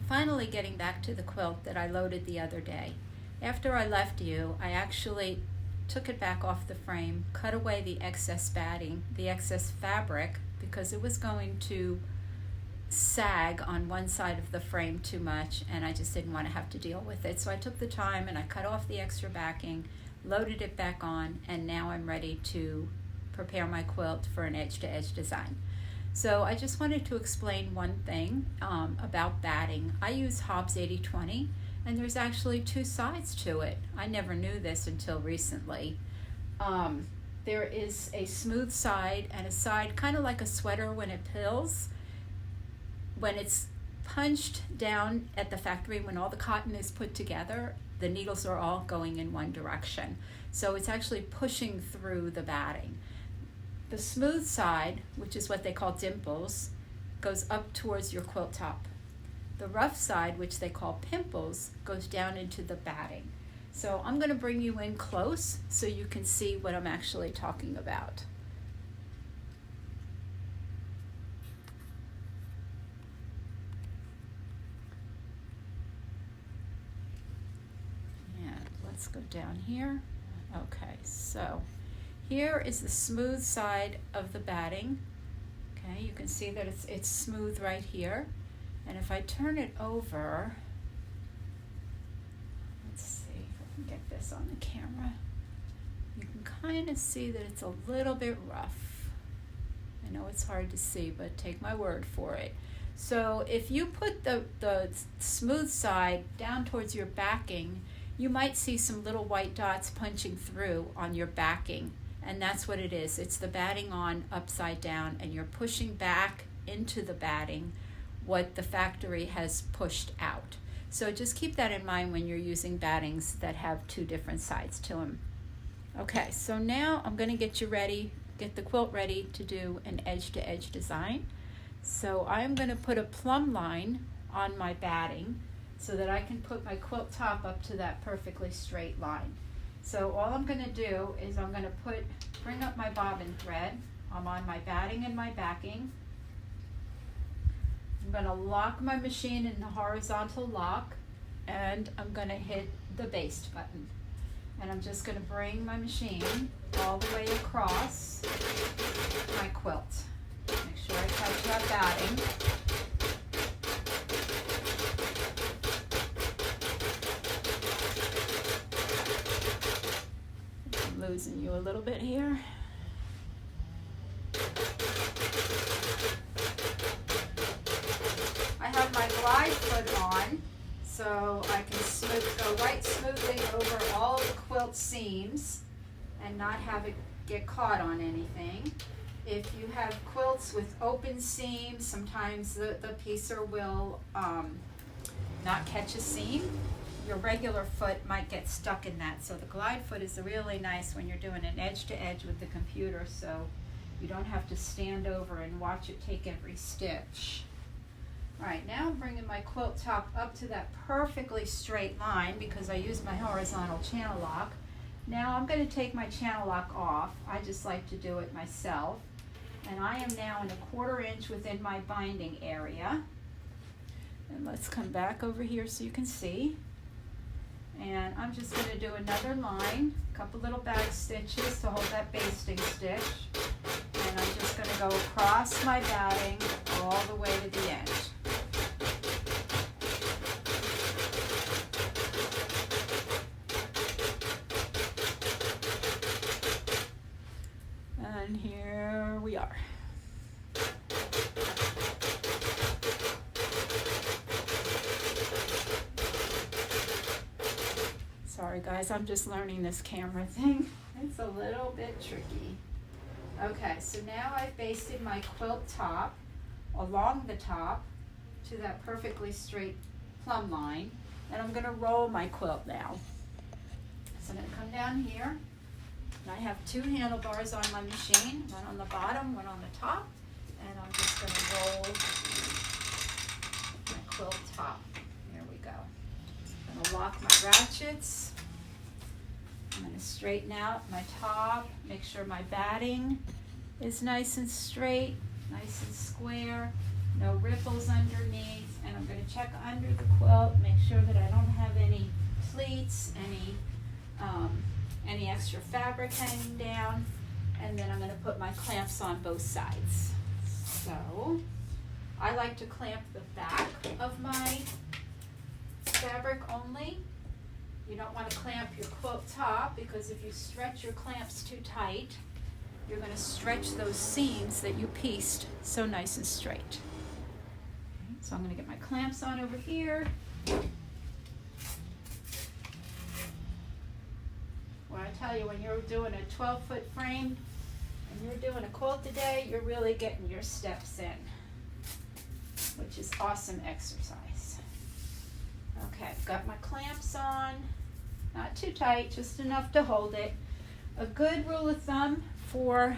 finally getting back to the quilt that I loaded the other day. After I left you, I actually took it back off the frame, cut away the excess batting, the excess fabric, because it was going to sag on one side of the frame too much, and I just didn't want to have to deal with it. So I took the time and I cut off the extra backing, loaded it back on, and now I'm ready to prepare my quilt for an edge-to-edge design. So I just wanted to explain one thing about batting. I use Hobbs 80/20, and there's actually two sides to it. I never knew this until recently. There is a smooth side and a side kind of like a sweater when it pills. When it's punched down at the factory, when all the cotton is put together, the needles are all going in one direction. So it's actually pushing through the batting. The smooth side, which is what they call dimples, goes up towards your quilt top. The rough side, which they call pimples, goes down into the batting. So I'm going to bring you in close so you can see what I'm actually talking about. And let's go down here. Okay, so here is the smooth side of the batting. Okay, you can see that it's smooth right here. And if I turn it over, let's see if I can get this on the camera. You can kind of see that it's a little bit rough. I know it's hard to see, but take my word for it. So if you put the smooth side down towards your backing, you might see some little white dots punching through on your backing. And that's what it is. It's the batting on upside down, and you're pushing back into the batting what the factory has pushed out. So just keep that in mind when you're using battings that have two different sides to them. Okay, so now I'm going to get the quilt ready to do an edge-to-edge design. So I'm going to put a plumb line on my batting so that I can put my quilt top up to that perfectly straight line. So all I'm going to do is I'm going to bring up my bobbin thread. I'm on my batting and my backing. I'm going to lock my machine in the horizontal lock, and I'm going to hit the baste button. And I'm just going to bring my machine all the way across my quilt. Make sure I touch that batting. I'm losing you a little bit here. I have my glide foot on, so I can go right smoothly over all the quilt seams and not have it get caught on anything. If you have quilts with open seams, sometimes the piecer will not catch a seam. Your regular foot might get stuck in that. So the glide foot is really nice when you're doing an edge to edge with the computer, so you don't have to stand over and watch it take every stitch. All right, now I'm bringing my quilt top up to that perfectly straight line because I used my horizontal channel lock. Now I'm going to take my channel lock off. I just like to do it myself. And I am now in 1/4 inch within my binding area. And let's come back over here so you can see. And I'm just going to do another line, a couple little back stitches to hold that basting stitch. And I'm just going to go across my batting all the way to the end. And here we are. Sorry guys, I'm just learning this camera thing. It's a little bit tricky. Okay, so now I've basted my quilt top along the top to that perfectly straight plumb line, and I'm going to roll my quilt now. So I'm going to come down here, and I have 2 handlebars on my machine, one on the bottom, one on the top, and I'm just going to roll my quilt top. There we go. I'm going to lock my ratchets. I'm going to straighten out my top, make sure my batting is nice and straight, nice and square, no ripples underneath, and I'm going to check under the quilt, make sure that I don't have any pleats, any extra fabric hanging down, and then I'm going to put my clamps on both sides. So I like to clamp the back of my fabric only. You don't want to clamp your quilt top, because if you stretch your clamps too tight, you're going to stretch those seams that you pieced so nice and straight. Okay, so I'm going to get my clamps on over here. Well, I tell you, when you're doing a 12-foot frame and you're doing a quilt a day, you're really getting your steps in, which is awesome exercise. Okay, got my clamps on, not too tight, just enough to hold it. A good rule of thumb for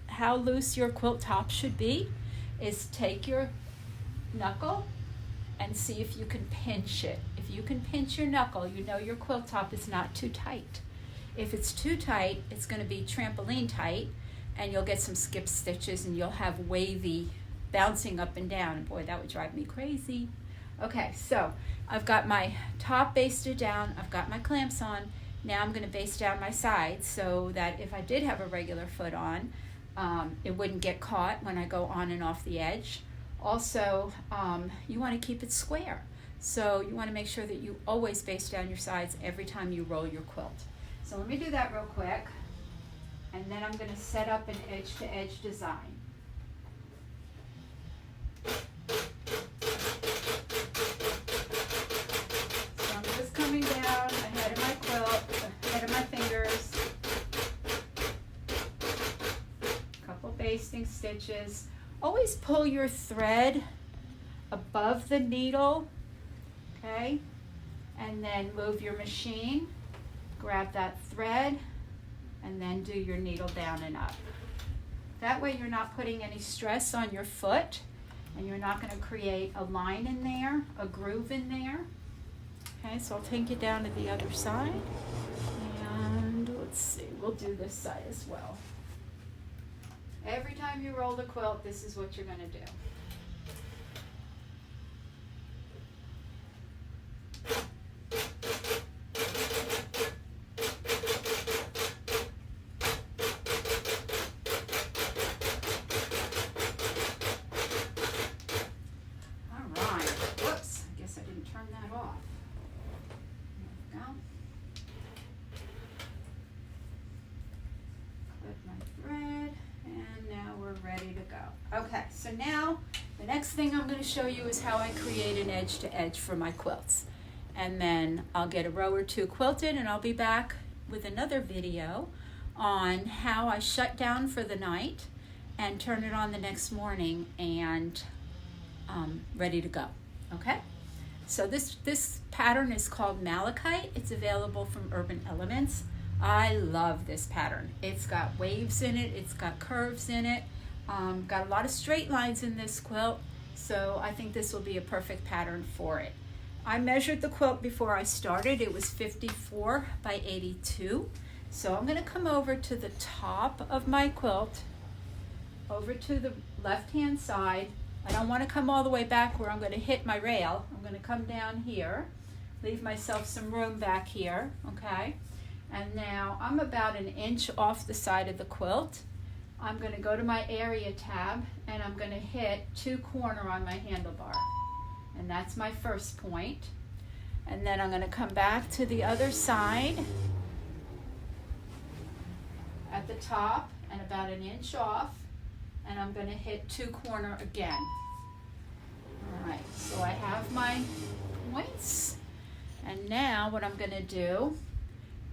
how loose your quilt top should be is take your knuckle and see if you can pinch it. If you can pinch your knuckle, you know your quilt top is not too tight. If it's too tight, it's going to be trampoline tight, and you'll get some skip stitches and you'll have wavy bouncing up and down. Boy, that would drive me crazy. Okay, so I've got my top basted down, I've got my clamps on. Now I'm going to baste down my sides so that if I did have a regular foot on, it wouldn't get caught when I go on and off the edge. Also, you want to keep it square. So you want to make sure that you always baste down your sides every time you roll your quilt. So let me do that real quick, and then I'm going to set up an edge-to-edge design. So I'm just coming down ahead of my quilt, ahead of my fingers, a couple basting stitches. Always pull your thread above the needle, okay, and then move your machine. Grab that thread and then do your needle down and up. That way you're not putting any stress on your foot, and you're not going to create a line in there, a groove in there. Okay, so I'll take you down to the other side, and let's see, we'll do this side as well. Every time you roll the quilt, this is what you're going to do. Okay, so now the next thing I'm going to show you is how I create an edge to edge for my quilts. And then I'll get a row or two quilted, and I'll be back with another video on how I shut down for the night and turn it on the next morning and ready to go. Okay, so this pattern is called Malachite. It's available from Urban Elements. I love this pattern. It's got waves in it, it's got curves in it. Got a lot of straight lines in this quilt, so I think this will be a perfect pattern for it. I measured the quilt before I started. It was 54 by 82. So I'm going to come over to the top of my quilt, over to the left-hand side. I don't want to come all the way back where I'm going to hit my rail. I'm going to come down here, leave myself some room back here, okay? And now I'm about an inch off the side of the quilt. I'm going to go to my area tab, and I'm going to hit 2 corner on my handlebar. And that's my first point. And then I'm going to come back to the other side at the top and about an inch off, and I'm going to hit 2 corner again. All right, so I have my points, and now what I'm going to do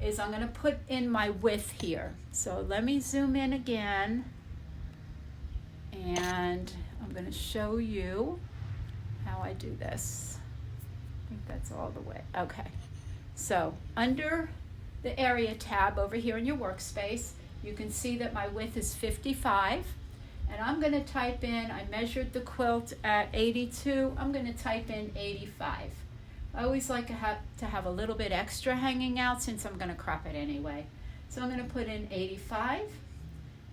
is I'm going to put in my width here. So let me zoom in again, and I'm going to show you how I do this. I think that's all the way. Okay, so under the area tab over here in your workspace, you can see that my width is 55, and I'm going to type in, I measured the quilt at 82, I'm going to type in 85. I always like to have a little bit extra hanging out since I'm going to crop it anyway. So I'm going to put in 85,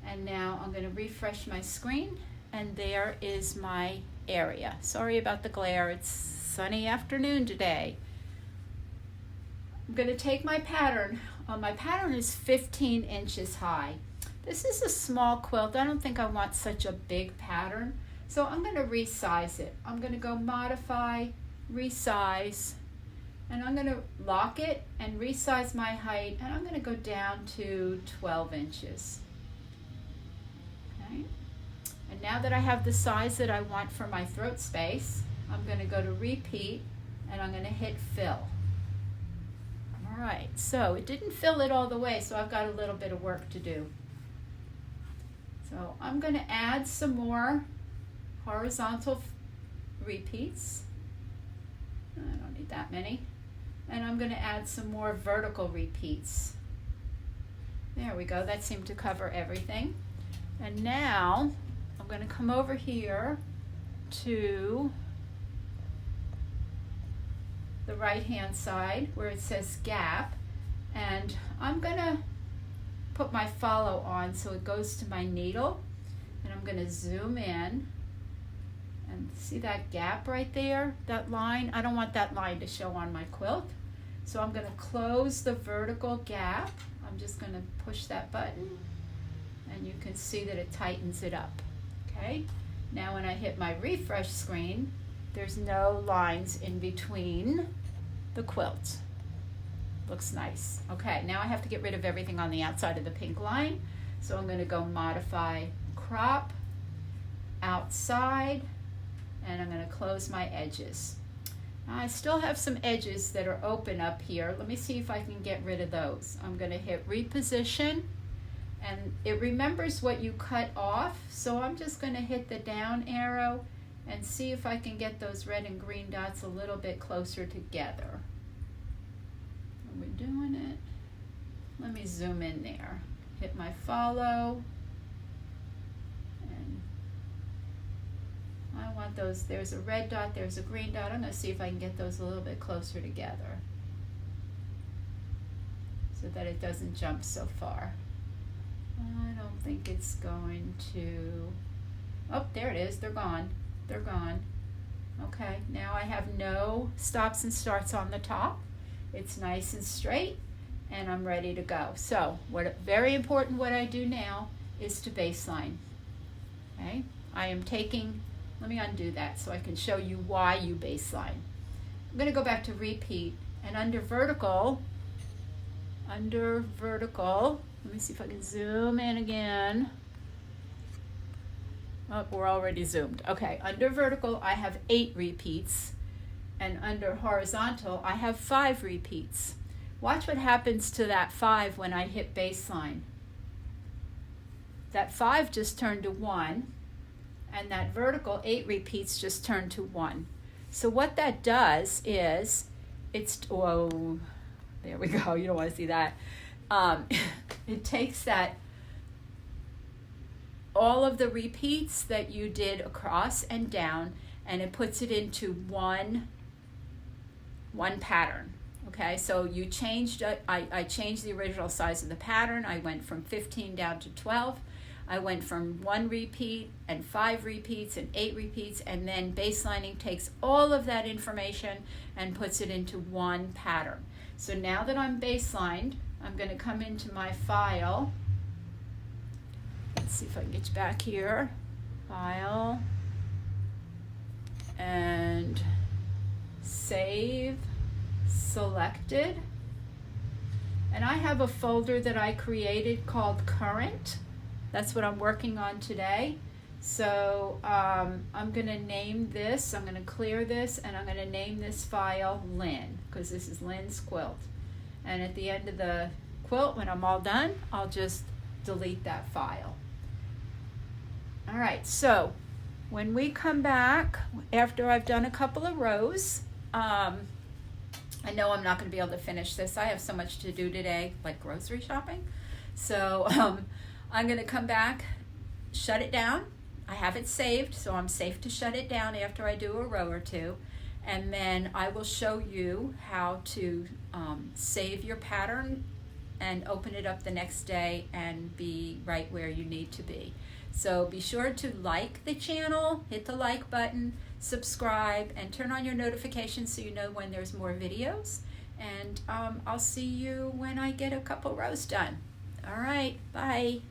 and now I'm going to refresh my screen, and there is my area. Sorry about the glare, it's sunny afternoon today. I'm going to take my pattern. My pattern is 15 inches high. This is a small quilt. I don't think I want such a big pattern, so I'm going to resize it. I'm going to go modify, resize, and I'm going to lock it and resize my height, and I'm going to go down to 12 inches. Okay. And now that I have the size that I want for my throat space, I'm going to go to repeat, and I'm going to hit fill. All right, so it didn't fill it all the way, so I've got a little bit of work to do. So I'm going to add some more horizontal repeats. I don't need that many. And I'm going to add some more vertical repeats. There we go, that seemed to cover everything. And now I'm going to come over here to the right hand side where it says gap, and I'm going to put my follow on so it goes to my needle, and I'm going to zoom in and see that gap right there, that line. I don't want that line to show on my quilt, so I'm going to close the vertical gap. I'm just going to push that button, and you can see that it tightens it up. Okay, now when I hit my refresh screen, there's no lines in between the quilt. Looks nice. Okay, now I have to get rid of everything on the outside of the pink line. So I'm going to go modify crop, outside, and I'm going to close my edges. Now I still have some edges that are open up here. Let me see if I can get rid of those. I'm going to hit reposition, and it remembers what you cut off. So I'm just going to hit the down arrow and see if I can get those red and green dots a little bit closer together. Are we doing it? Let me zoom in there. Hit my follow. And I want those, there's a red dot, there's a green dot. I'm going to see if I can get those a little bit closer together so that it doesn't jump so far. I don't think it's going to, oh, there it is, they're gone. They're gone. Okay, now I have no stops and starts on the top. It's nice and straight, and I'm ready to go. So, very important what I do now is to baseline. Okay, I am taking, let me undo that so I can show you why you baseline. I'm going to go back to repeat, and under vertical, let me see if I can zoom in again. Oh, we're already zoomed. Okay, under vertical I have 8 repeats, and under horizontal I have 5 repeats. Watch what happens to that 5 when I hit baseline. That 5 just turned to 1, and that vertical 8 repeats just turned to 1. So what that does is, whoa, there we go, you don't want to see that. It takes that all of the repeats that you did across and down, and it puts it into one pattern. Okay, so you changed it. I changed the original size of the pattern. I went from 15 down to 12. I went from 1 repeat and 5 repeats and 8 repeats, and then baselining takes all of that information and puts it into one pattern. So now that I'm baselined, I'm going to come into my file. Let's see if I can get you back here. File. And save selected. And I have a folder that I created called current. That's what I'm working on today. So I'm going to name this, I'm going to clear this, and I'm going to name this file Lynn, because this is Lynn's quilt. And at the end of the quilt, when I'm all done, I'll just delete that file. All right, so when we come back, after I've done a couple of rows, I know I'm not going to be able to finish this. I have so much to do today, like grocery shopping. So I'm going to come back, shut it down. I have it saved, so I'm safe to shut it down after I do a row or two. And then I will show you how to save your pattern and open it up the next day and be right where you need to be. So be sure to like the channel, hit the like button, subscribe, and turn on your notifications so you know when there's more videos. And I'll see you when I get a couple rows done. All right, bye.